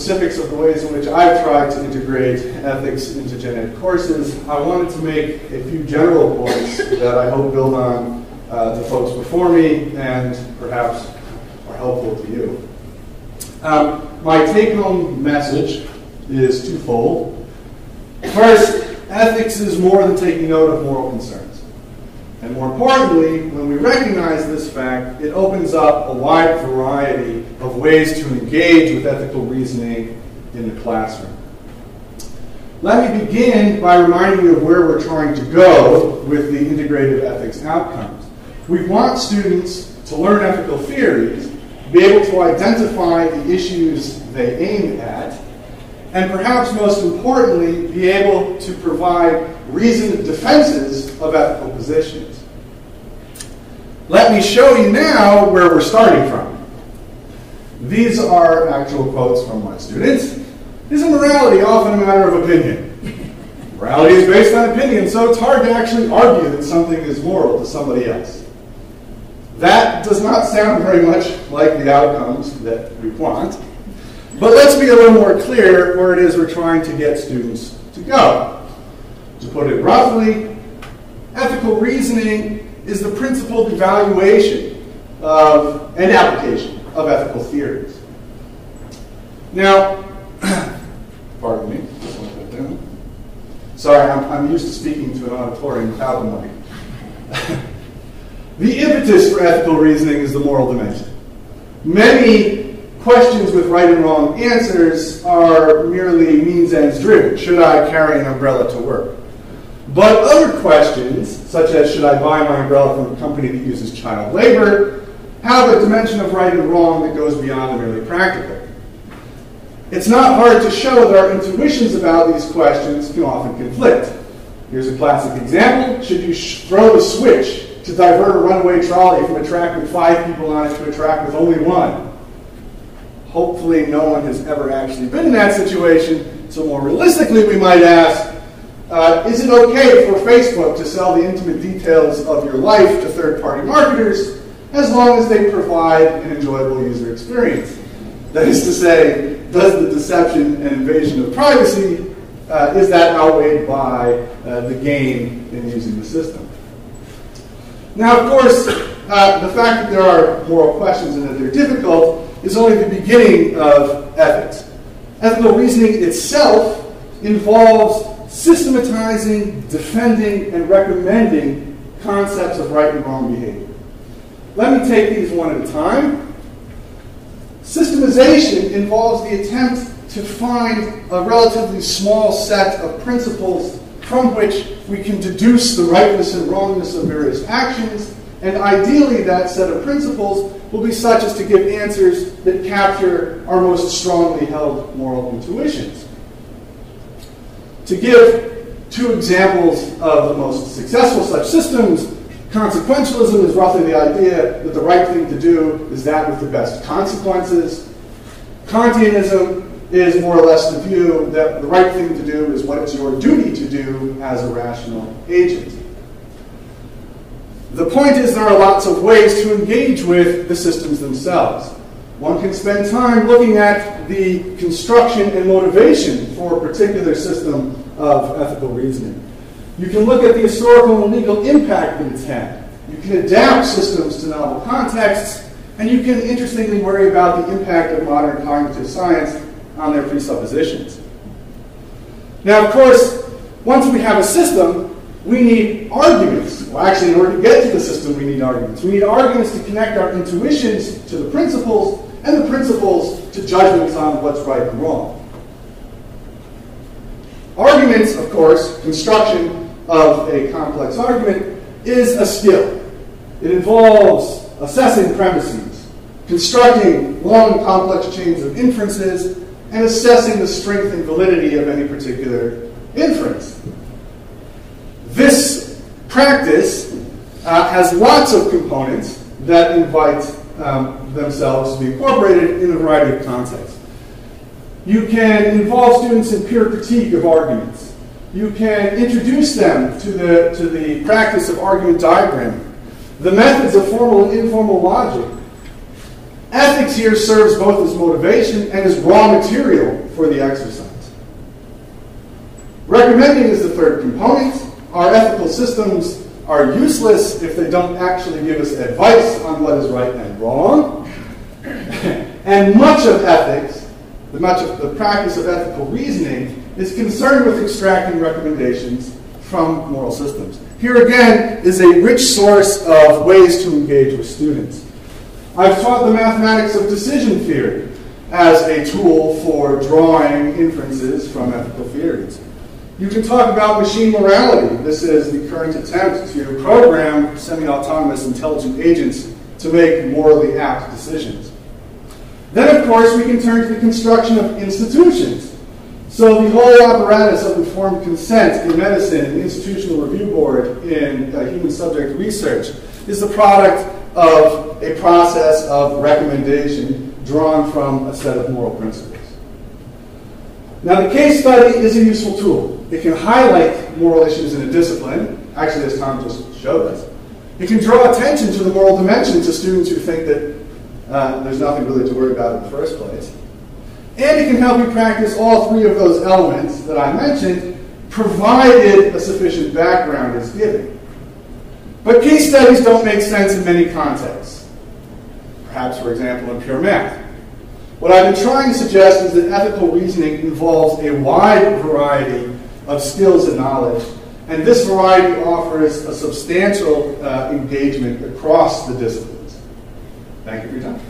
specifics of the ways in which I've tried to integrate ethics into gen ed courses, I wanted to make a few general points that I hope build on the folks before me and perhaps are helpful to you. My take-home message is twofold. First, ethics is more than taking note of moral concerns. And more importantly, when we recognize this fact, it opens up a wide variety of ways to engage with ethical reasoning in the classroom. Let me begin by reminding you of where we're trying to go with the integrative ethics outcomes. We want students to learn ethical theories, be able to identify the issues they aim at, and perhaps most importantly, be able to provide reasoned defenses of ethical positions. Let me show you now where we're starting from. These are actual quotes from my students. Isn't morality often a matter of opinion? Morality is based on opinion, so it's hard to actually argue that something is moral to somebody else. That does not sound very much like the outcomes that we want. But let's be a little more clear where it is we're trying to get students to go. To put it roughly, ethical reasoning is the principled evaluation of and application of ethical theories. Now, pardon me, just want to put that down. Sorry, I'm used to speaking to an auditorium without a mic. The impetus for ethical reasoning is the moral dimension. Many questions with right and wrong answers are merely means-ends driven. Should I carry an umbrella to work? But other questions, such as should I buy my umbrella from a company that uses child labor, have a dimension of right and wrong that goes beyond the merely practical. It's not hard to show that our intuitions about these questions can often conflict. Here's a classic example. Should you throw the switch to divert a runaway trolley from a track with 5 people on it to a track with only 1? Hopefully no one has ever actually been in that situation, so more realistically we might ask, is it okay for Facebook to sell the intimate details of your life to third-party marketers as long as they provide an enjoyable user experience? That is to say, does the deception and invasion of privacy, is that outweighed by the gain in using the system? Now, of course, the fact that there are moral questions and that they're difficult is only the beginning of ethics. Ethical reasoning itself involves systematizing, defending, and recommending concepts of right and wrong behavior. Let me take these one at a time. Systemization involves the attempt to find a relatively small set of principles from which we can deduce the rightness and wrongness of various actions, and ideally that set of principles will be such as to give answers that capture our most strongly held moral intuitions. To give 2 examples of the most successful such systems, consequentialism is roughly the idea that the right thing to do is that with the best consequences. Kantianism is more or less the view that the right thing to do is what it's your duty to do as a rational agent. The point is there are lots of ways to engage with the systems themselves. One can spend time looking at the construction and motivation for a particular system of ethical reasoning. You can look at the historical and legal impact that it's had. You can adapt systems to novel contexts, and you can interestingly worry about the impact of modern cognitive science on their presuppositions. Now, of course, once we have a system, we need arguments. Well, actually, in order to get to the system, we need arguments. We need arguments to connect our intuitions to the principles, and the principles to judgments on what's right and wrong. Arguments, of course, construction of a complex argument is a skill. It involves assessing premises, constructing long and complex chains of inferences, and assessing the strength and validity of any particular inference. This practice has lots of components that invite themselves to be incorporated in a variety of contexts. You can involve students in peer critique of arguments. You can introduce them to the practice of argument diagramming, the methods of formal and informal logic, Ethics here serves both as motivation and as raw material for the exercise. Recommending is the third component. Our ethical systems are useless if they don't actually give us advice on what is right and wrong. And much of ethics, much of the practice of ethical reasoning, is concerned with extracting recommendations from moral systems. Here again is a rich source of ways to engage with students. I've taught the mathematics of decision theory as a tool for drawing inferences from ethical theories. You can talk about machine morality. This is the current attempt to program semi-autonomous intelligent agents to make morally apt decisions. Then, of course, we can turn to the construction of institutions. So the whole apparatus of informed consent in medicine and the Institutional Review Board in human subject research is the product of a process of recommendation drawn from a set of moral principles. Now, the case study is a useful tool. It can highlight moral issues in a discipline, actually, as Tom just showed us. It can draw attention to the moral dimension to students who think that there's nothing really to worry about in the first place. And it can help you practice all three of those elements that I mentioned, provided a sufficient background is given. But case studies don't make sense in many contexts. Perhaps, for example, in pure math. What I've been trying to suggest is that ethical reasoning involves a wide variety of skills and knowledge, and this variety offers a substantial engagement across the disciplines. Thank you for your time.